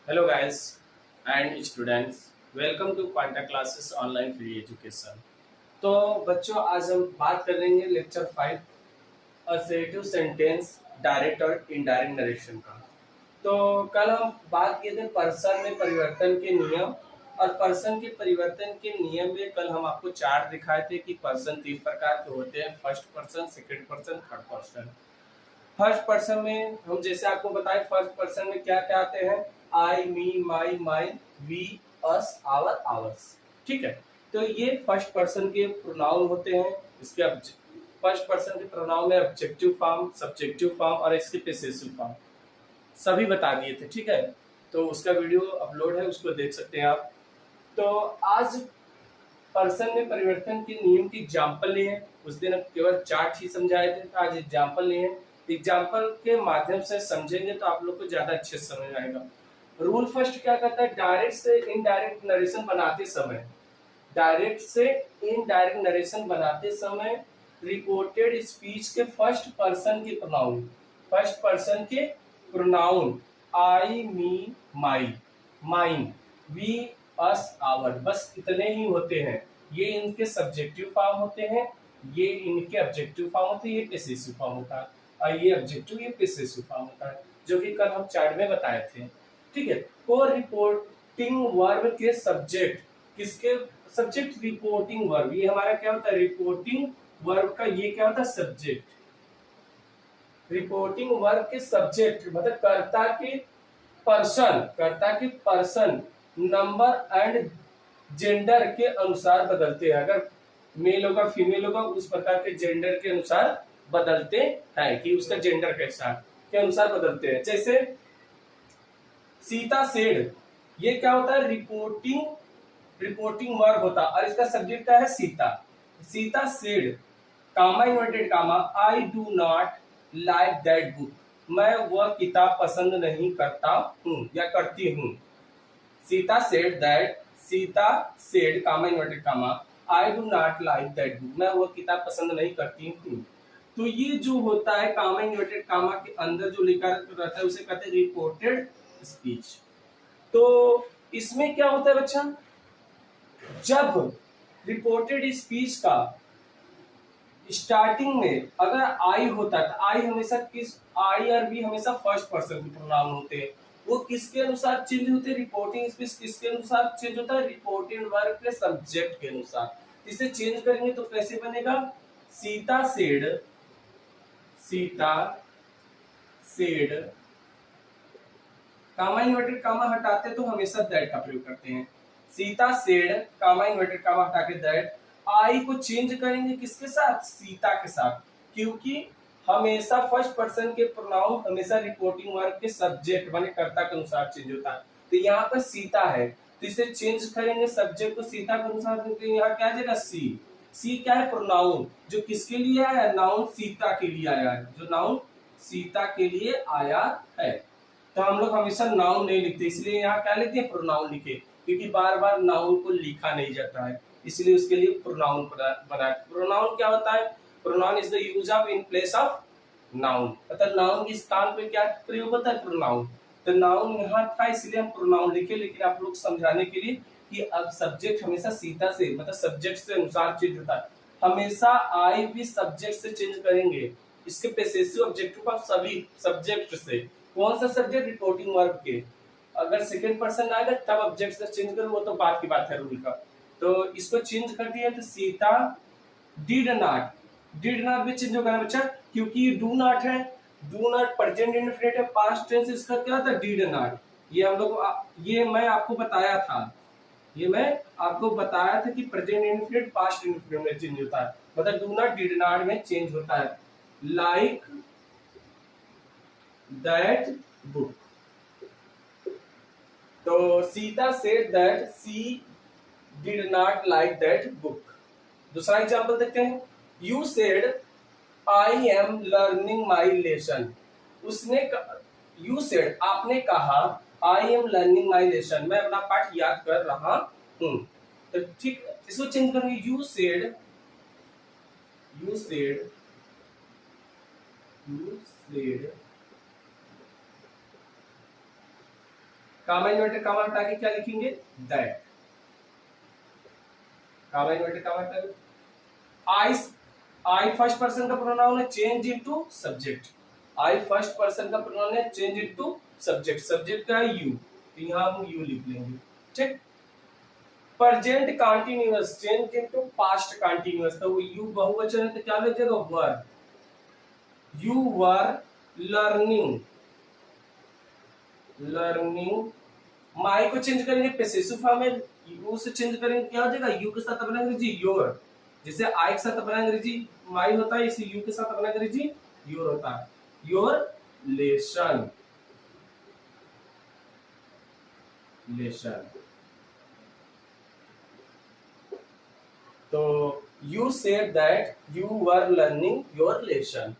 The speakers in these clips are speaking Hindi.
Hello guys and students, welcome to Quanta Classes online free education. तो बच्चों, आज हम बात करेंगे लेक्चर 5 असर्टिव सेंटेंस डायरेक्ट और इनडायरेक्ट नरेशन का। तो कल हम बात किए थे पर्सन में परिवर्तन के नियम, और पर्सन के परिवर्तन के नियम में कल हम आपको चार्ट दिखाए थे कि पर्सन 3 प्रकार के होते हैं: first person, second person, third person. First person में हम जैसे आपको बताएं, फर्स्ट पर्सन में क्या क्या आते हैं: I, me, my, mine, we, us, our, ours. ठीक है। तो ये फर्स्ट पर्सन के प्रोनाउन होते हैं। इसके फर्स्ट पर्सन के प्रोनाउन में ऑब्जेक्टिव फॉर्म, सब्जेक्टिव फॉर्म और इसके पोसेसिव फॉर्म सभी बता दिए थे। ठीक है। तो उसका वीडियो अपलोड है, उसको देख सकते हैं आप। तो आज पर्सन में परिवर्तन के नियम की एग्जाम्पल लिए। उस दिन केवल चार्ट ही समझाए थे, आज एग्जाम्पल लिए। एग्जाम्पल के माध्यम से समझेंगे तो आप लोग को ज्यादा अच्छे से समझ आएगा। रूल फर्स्ट क्या कहता है: डायरेक्ट से इनडायरेक्ट नरेशन बनाते समय, डायरेक्ट से इनडायरेक्ट नरेशन बनाते समय रिपोर्टेड स्पीच के फर्स्ट पर्सन के प्रोनाउन, फर्स्ट पर्सन के pronoun I, me, my, mine, we, us, our, बस इतने ही होते हैं। ये इनके सब्जेक्टिव फॉर्म होते हैं, ये इनके ऑब्जेक्टिव फॉर्म होते हैं, ये पोसेसिव फॉर्म होता है, और ये ऑब्जेक्टिव, ये पोसेसिव फॉर्म होता है, जो कि कल हम चार्ट में बताए थे। ठीक है। को रिपोर्टिंग वर्ब के सब्जेक्ट, किसके सब्जेक्ट? Reporting verb. ये हमारा क्या होता है? रिपोर्टिंग वर्ब का ये क्या होता है? सब्जेक्ट। रिपोर्टिंग वर्ब के सब्जेक्ट मतलब कर्ता के पर्सन, कर्ता के पर्सन नंबर एंड जेंडर के अनुसार बदलते हैं। अगर मेल होगा, फीमेल होगा, उस प्रकार के जेंडर के अनुसार बदलते हैं, कि उसका जेंडर कैसा के अनुसार बदलते हैं। जैसे सीता सेड, ये क्या होता है? रिपोर्टिंग, रिपोर्टिंग वर्ब होता है, और इसका सब्जेक्ट क्या है? Sita. Sita said, comma inverted comma, I do not like that book, मैं वह किताब पसंद नहीं करता हूँ या करती हूँ। Sita said that, Sita said comma inverted comma, I do not like that book, मैं वह किताब पसंद नहीं करती हूँ। तो ये जो होता है कामा इन्वर्टेड कामा के अंदर जो लिखा रहता है उसे कहते हैं रिपोर्टेड स्पीच। तो इसमें क्या होता है बच्चा? जब रिपोर्टेड स्पीच का स्टार्टिंग में अगर आई होता है तो आई हमेशा किस, आई और बी हमेशा फर्स्ट पर्सन के प्रोनाउन होते हैं। वो किसके अनुसार चेंज होते हैं? रिपोर्टिंग स्पीच किसके अनुसार चेंज होता है? रिपोर्टिंग वर्ब के सब्जेक्ट के अनुसार। इसे चेंज करेंगे तो कैसे बनेगा? Sita said, Sita said, comma inverted कामा हटाते तो हमेशा दैट का प्रयोग करते हैं। Sita said, comma inverted comma हटा के दैट। आई को चेंज करेंगे किसके साथ? सीता के साथ, क्योंकि हमेशा फर्स्ट पर्सन के प्रोनाउन हमेशा रिपोर्टिंग वर्ब के सब्जेक्ट माने कर्ता के अनुसार चेंज होता है। तो यहाँ पर सीता है तो इसे चेंज करेंगे सब्जेक्ट को सीता के अनुसार, क्योंकि यहाँ क्या आ जाएगा? सी। सी क्या है? प्रोनाउन, जो किसके लिए आया है? नाउन सीता के लिए आया है, जो नाउन सीता के लिए आया है। तो हम लोग हमेशा नाउन नहीं लिखते, इसलिए यहाँ क्या लिखते हैं? प्रोनाउन लिखे, क्योंकि बार बार नाउन को लिखा नहीं जाता है, इसलिए उसके लिए प्रोनाउन बना। प्रोनाउन क्या होता है? Pronoun is the use of in place of noun, मतलब नाउन के स्थान पे क्या प्रयोग होता है? प्रोनाउन। तो नाउन यहाँ था इसलिए हम प्रोनाउन लिखे, लेकिन आप लोग समझाने के लिए कि अब सब्जेक्ट हमेशा सीता से मतलब सब्जेक्ट से अनुसार चेंज होता है। हमेशा आई भी सब्जेक्ट से चेंज करेंगे, इसके पोसेसिव ऑब्जेक्टिव ऑफ सभी सब्जेक्ट से। कौन सा सब्जेक्ट? रिपोर्टिंग वर्ब के। अगर सेकंड पर्सन आएगा तब ऑब्जेक्ट से चेंज करो, वो तो बात की बात है रूल का। तो इसको चेंज कर दिया तो Sita did not, did not भी चेंज होगा ना बच्चा, क्योंकि ये डू नॉट है। डू नॉट प्रेजेंट इंडेफिनिट है, पास्ट टेंस इसका क्या था? Did not. ये हम लोग ये मैं आपको बताया था, ये मैं आपको बताया था कि प्रेजेंट इंडेफिनिट पास्ट इंडेफिनिट में चेंज होता है, मतलब डू नॉट डिड नॉट में चेंज होता है। लाइक दैट बुक, तो Sita said that she did not like that book. दूसरा एग्जांपल देखते हैं। You said I am learning my lesson, उसने यू सेड आपने कहा I am learning my lesson, मैं अपना पाठ याद कर रहा हूं। तो ठीक, इसको चेंज करेंगे। You said, you said, you said comma inverted comma हटा के क्या लिखेंगे, दैट। कामा इन्वर्टेड कामा हटा के आई, आई फर्स्ट पर्सन का प्रोनाउन है, चेंज इनटू सब्जेक्ट। आई फर्स्ट पर्सन का प्रोनाउन है, चेंज इनटू सब्जेक्ट। सब्जेक्ट का है यू, तो यहां हम यू लिख लेंगे, ठीक। Present continuous change into past continuous, तो यू बहुवचन है तो क्या लग जाएगा, were. You were learning, learning. My को चेंज करेंगे पोसेसिव फॉर्म में, यू से चेंज करेंगे क्या हो जाएगा, यू के साथ अपना अंग्रेजी योर। जैसे आई के साथ अपना अंग्रेजी माई होता है, इसी यू के साथ अपना अंग्रेजी योर होता है। Your lesson, lesson. तो you said that you were learning your lesson,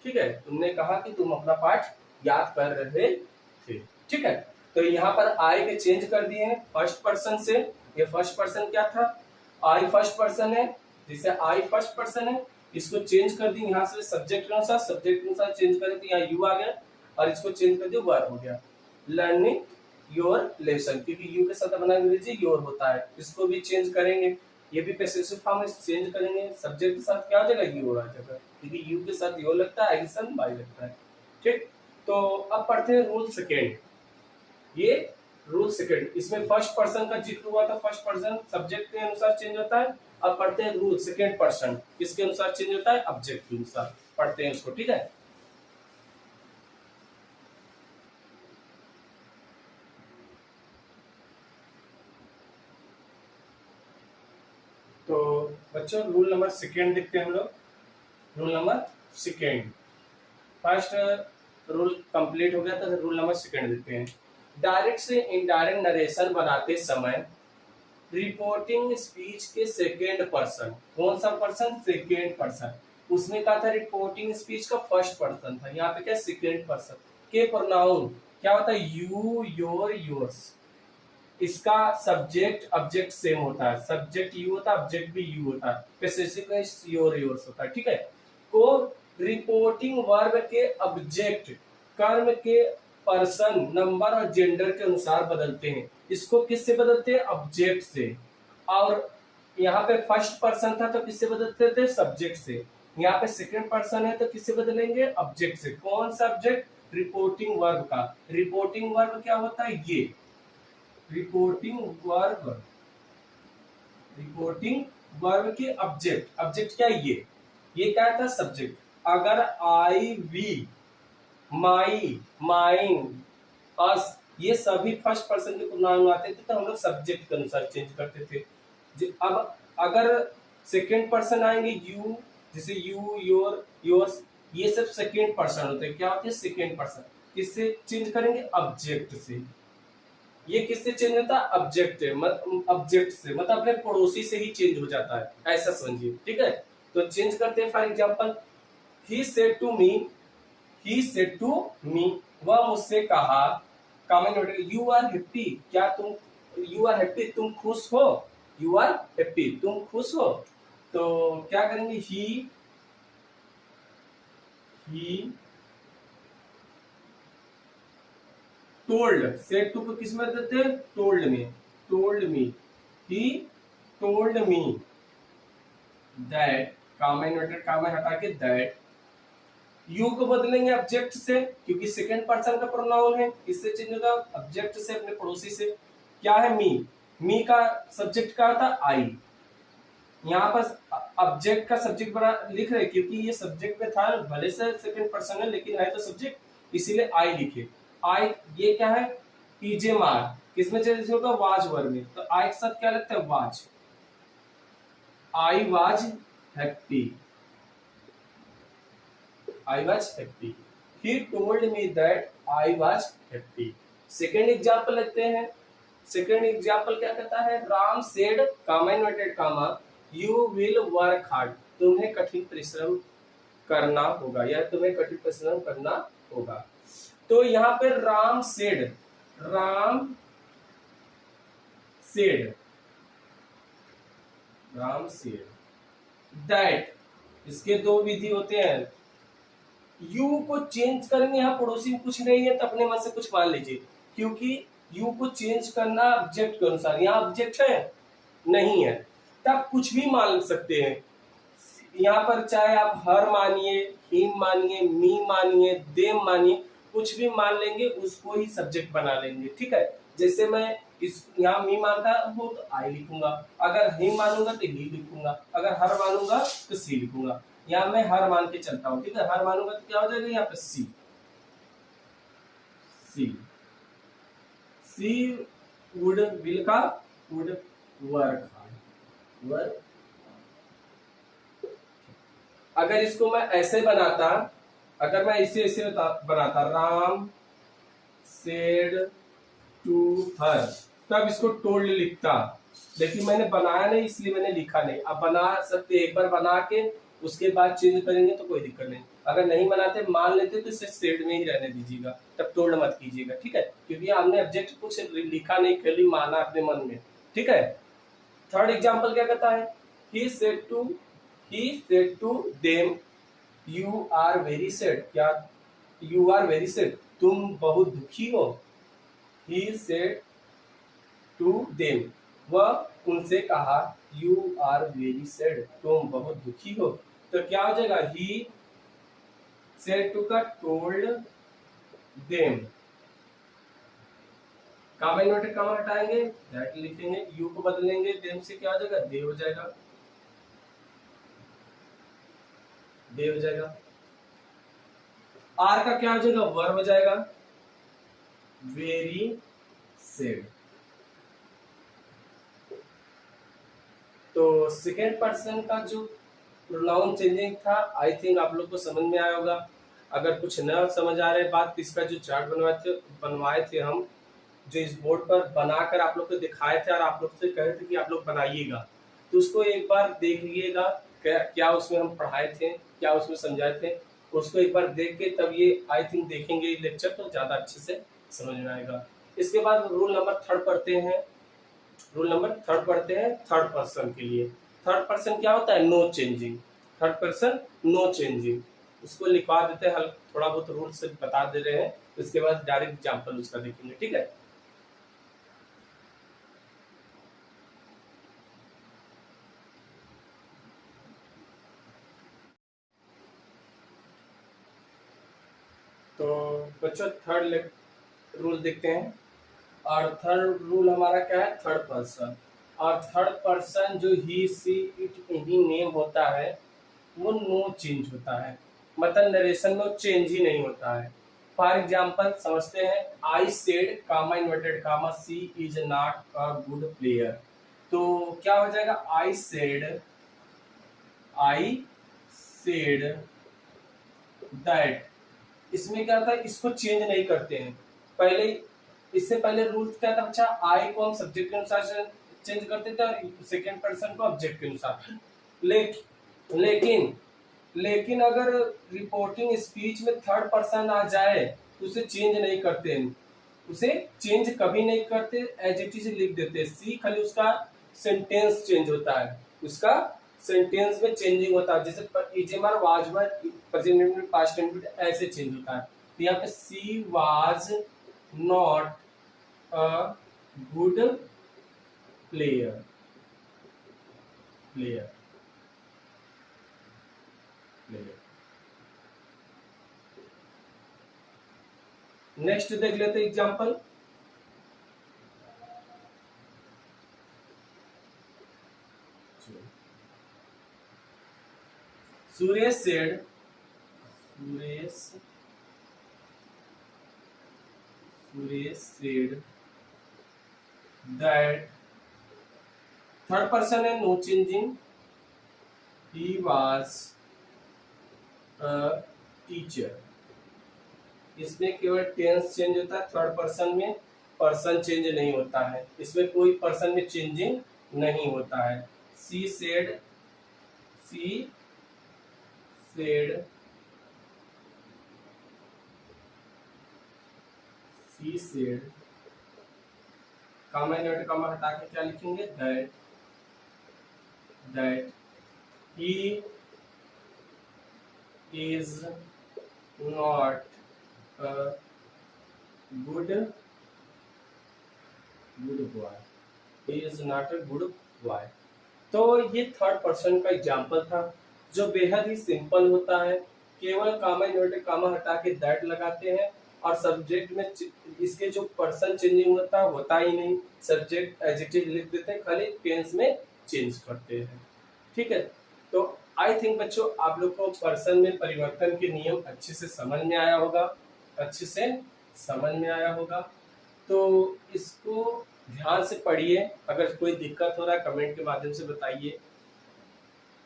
ठीक है, तुमने कहा कि तुम अपना पाठ याद कर रहे थे, ठीक है। तो यहाँ पर आई के चेंज कर दिए हैं फर्स्ट पर्सन से। ये फर्स्ट पर्सन क्या था, आई फर्स्ट पर्सन है, जिसे आई फर्स्ट पर्सन है, इसको चेंज कर दी यहाँ से सब्जेक्ट के अनुसार, सब्जेक्ट के अनुसार चेंज करें तो यहाँ यू आ गया, और इसको चेंज कर दिया वर हो गया। लर्निंग योर लेसन, क्योंकि यू के साथ अपना अंग्रेजी योर होता है, इसको भी चेंज करेंगे, ये भी पैसिव फॉर्म में चेंज करेंगे, सब्जेक्ट के साथ क्या हो जाएगा, यू आ जाएगा, क्योंकि यू के साथ योर लगता है, आई के साथ बाई लगता है, ठीक। तो अब पढ़ते हैं रूल सेकेंड। ये रूल सेकेंड, इसमें फर्स्ट पर्सन का जिक्र हुआ था, फर्स्ट पर्सन सब्जेक्ट के अनुसार चेंज होता है। अब पढ़ते हैं रूल सेकेंड पर्सन, किसके अनुसार चेंज होता है, ऑब्जेक्ट के अनुसार, पढ़ते हैं उसको, ठीक है। तो बच्चों रूल नंबर सेकेंड देखते हैं हम लोग। Rule number second, first rule complete हो गया था, रूल नंबर सेकेंड देखते हैं। डायरेक्ट से इनडायरेक्ट नरेशन बनाते समय रिपोर्टिंग स्पीच के सेकेंड पर्सन, कौन सा पर्सन, सेकेंड पर्सन। उसने कहा था रिपोर्टिंग स्पीच का फर्स्ट पर्सन था, यहाँ पे क्या सेकेंड पर्सन के प्रोनाउन क्या होता है, यू योर योर्स। इसका सब्जेक्ट ऑब्जेक्ट सेम होता है, सब्जेक्ट यू होता है, ऑब्जेक्ट भी यू होता है, पोसेसिव का योर योर्स होता है, ठीक है। को रिपोर्टिंग वर्ब के ऑब्जेक्ट कर्म के पर्सन नंबर और जेंडर के अनुसार बदलते हैं। इसको किससे बदलते हैं, ऑब्जेक्ट से। और यहाँ पे फर्स्ट पर्सन था तो किससे बदलते थे, सब्जेक्ट से। यहाँ पे सेकंड पर्सन है तो किससे बदलेंगे, ऑब्जेक्ट से। कौन सा ऑब्जेक्ट, रिपोर्टिंग वर्ब का। रिपोर्टिंग वर्ब क्या होता है, ये रिपोर्टिंग वर्ब, रिपोर्टिंग वर्ब के ऑब्जेक्ट, ऑब्जेक्ट क्या है, ये क्या था, सब्जेक्ट। अगर आई वी माई माइन अस ये सभी फर्स्ट पर्सन के प्रोनाउन आते थे तो हम लोग सब्जेक्ट के अनुसार चेंज करते थे। अब अगर सेकेंड पर्सन आएंगे, यू, जैसे यू योर योर्स, ये सब सेकेंड पर्सन होते हैं, क्या होते हैं, सेकेंड पर्सन। किससे चेंज करेंगे, ऑब्जेक्ट से। ये किससे चेंज होता है, ऑब्जेक्ट ऑब्जेक्ट से, मतलब अपने पड़ोसी से ही चेंज हो जाता है, ऐसा समझिए, ठीक है। तो चेंज करते हैं, for example he said to me, he said to me, वह मुझसे कहा, comment note, you are happy, क्या तुम, यू आर हैप्पी तुम खुश हो, यू आर हैप्पी तुम खुश हो। तो क्या करेंगे, ही टोल्ड, सेड टू को किस में देते हैं, टोल्ड में, told me, he told me that, comma inverted comma हटा के दैट, यू को बदलेंगे ऑब्जेक्ट से, क्योंकि सेकंड पर्सन का प्रोनाउन है, किससे चेंज होगा, ऑब्जेक्ट से, अपने पड़ोसी से। क्या है, मी, मी का सब्जेक्ट क्या था, आई। यहाँ पर ऑब्जेक्ट का सब्जेक्ट बना लिख रहे, क्योंकि ये सब्जेक्ट में था, भले से सेकंड पर्सन है लेकिन है तो सब्जेक्ट, इसीलिए आई लिखे। आई ये क्या है, पीजे मार, किसमें चेंज होगा, वाज वर्ब में, तो आई के साथ क्या लगता है, was. I was happy, I was happy. He told me that I was happy. Second example लेते हैं। सेकेंड एग्जाम्पल क्या कहता है, Ram said comma inverted comma you will work hard, तुम्हें कठिन परिश्रम करना होगा, या तुम्हें कठिन परिश्रम करना होगा। तो यहाँ पे Ram said, Ram said, Ram said that, इसके दो विधि होते हैं। यू को चेंज करेंगे, यहाँ पड़ोसी में कुछ नहीं है तो अपने मन से कुछ मान लीजिए, क्योंकि यू को चेंज करना ऑब्जेक्ट के अनुसार, यहाँ ऑब्जेक्ट है नहीं है, तब कुछ भी मान सकते हैं। यहाँ पर चाहे आप हर मानिए, हिम मानिए, मी मानिए, देम मानिए, कुछ भी मान लेंगे, उसको ही सब्जेक्ट बना लेंगे। ठीक है, जैसे मैं इस यहाँ मी मानता हूँ तो आई लिखूंगा, अगर हिम मानूंगा तो ही लिखूंगा, अगर हर मानूंगा तो सी लिखूंगा। यहाँ मैं हर मान के चलता हूँ। ठीक है, हर मानूंगा तो क्या हो जाएगा यहाँ पे सी। सी सी वुड, विल का वुड, वर्क वर्क। अगर इसको मैं ऐसे बनाता, अगर मैं इसे ऐसे बनाता, राम सेड टू हर, तब इसको टोल्ड लिखता, लेकिन मैंने बनाया नहीं इसलिए मैंने लिखा नहीं। अब बना सकते, एक बार बना के उसके बाद चेंज करेंगे तो कोई दिक्कत नहीं। अगर नहीं बनाते, मान लेते तो इसे सेड में ही रहने दीजिएगा, तब टोल्ड मत कीजिएगा। ठीक है, क्योंकि हमने ऑब्जेक्ट कुछ लिखा नहीं, खाली माना अपने मन में। ठीक है, थर्ड एग्जाम्पल क्या कहता है, he said to them you are very sad। क्या you are very sad, तुम बहुत दुखी हो। he said to them, वह उनसे कहा you are very sad, तुम बहुत दुखी हो। तो क्या हो जाएगा, he said to का told them, कामा इन्वर्टेड कामा हटाएंगे, दैट लिखेंगे, यू को बदलेंगे, देम से क्या हो जाएगा, दे हो जाएगा, दे हो जाएगा। आर का क्या हो जाएगा, वर हो जाएगा, वेरी सेड। तो सेकेंड पर्सन का जो प्रोनाउन चेंजिंग था, आई थिंक आप लोग को समझ में आया होगा। अगर कुछ न समझ आ रहे बात, तो इसका जो चार्ट बनवाए थे हम, जो इस बोर्ड पर बनाकर आप लोग को दिखाए थे और आप लोग से कहे थे कि आप लोग बनाइएगा, तो उसको एक बार देख लीजिएगा, क्या उसमें हम पढ़ाए थे, क्या उसमें समझाए थे, उसको एक बार देख के तब ये आई थिंक देखेंगे लेक्चर, तो ज़्यादा अच्छे से समझ में आएगा। इसके बाद रूल नंबर थर्ड पढ़ते हैं। रूल नंबर थर्ड पढ़ते हैं, थर्ड पर्सन के लिए। थर्ड पर्सन क्या होता है, no changing. Third person no changing, उसको लिखवा देते हैं, थोड़ा बहुत रूल से बता दे रहे हैं, उसके बाद डायरेक्ट एग्जाम्पल उसका देखेंगे। ठीक है, तो बच्चों थर्ड रूल देखते हैं। और थर्ड रूल हमारा क्या है, थर्ड पर्सन। और थर्ड पर्सन जो ही सी इट एनी नेम होता है, वो नो चेंज होता है, मतलब नरेशन में चेंज ही नहीं होता है। फॉर एग्जाम्पल समझते हैं, I said comma inverted comma she is not a good player. तो क्या हो जाएगा, आई सेड दैट। इसमें क्या होता है, इसको चेंज नहीं करते हैं। पहले, इससे पहले रूल क्या था बच्चा, आई को हम सब्जेक्ट के अनुसार चेंज करते थे और सेकेंड पर्सन को ऑब्जेक्ट के अनुसार। लेकिन लेकिन अगर रिपोर्टिंग स्पीच में थर्ड पर्सन आ जाए तो उसे चेंज नहीं करते हैं, उसे चेंज कभी नहीं करते, एज इट इज लिख देते हैं। सी खाली उसका सेंटेंस चेंज होता है, उसका सेंटेंस में चेंजिंग होता है, जैसे इजेमर वाज वर, प्रेजेंट में, पास्ट टेंस ऐसे चेंज होता है। तो यहाँ पे she was not a good player, player, player. Next देख लेते हैं example. Suresh said, Suresh said that, third person है no changing, he was a teacher. इसमें केवल टेंस चेंज होता है, थर्ड पर्सन में पर्सन चेंज नहीं होता है, इसमें कोई पर्सन में चेंजिंग नहीं होता है। She said, she said, she said, comma inverted comma हटा के क्या लिखेंगे, that, that he is not a good good boy, he is not a good boy. तो ये थर्ड पर्सन का एग्जाम्पल था जो बेहद ही सिंपल होता है। केवल कामा इन्वर्टेड कामा हटा के दैट लगाते हैं और सब्जेक्ट में इसके जो पर्सन चेंजिंग होता ही नहीं। सब्जेक्ट एडजेक्टिव लिख देते हैं, खाली टेंस में चेंज करते हैं। ठीक है, तो आई थिंक बच्चों आप लोग को पर्सन में परिवर्तन के नियम अच्छे से समझ में आया होगा, अच्छे से समझ में आया होगा। तो इसको ध्यान से पढ़िए, अगर कोई दिक्कत हो रहा है कमेंट के माध्यम से बताइए।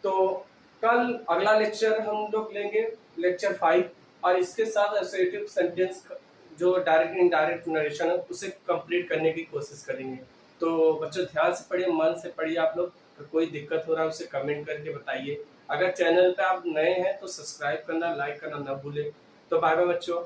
तो कल अगला लेक्चर हम लोग लेंगे, लेक्चर 5, और इसके साथ असर्टिव सेंटेंस जो डायरेक्ट इनडायरेक्ट नरेशन है उसे कंप्लीट करने की कोशिश करेंगे। तो बच्चों ध्यान से पढ़िए, मन से पढ़िए। आप लोग अगर कोई दिक्कत हो रहा है उसे कमेंट करके बताइए। अगर चैनल पे आप नए हैं तो सब्सक्राइब करना, लाइक करना ना भूलें। तो बाय बाय बच्चों।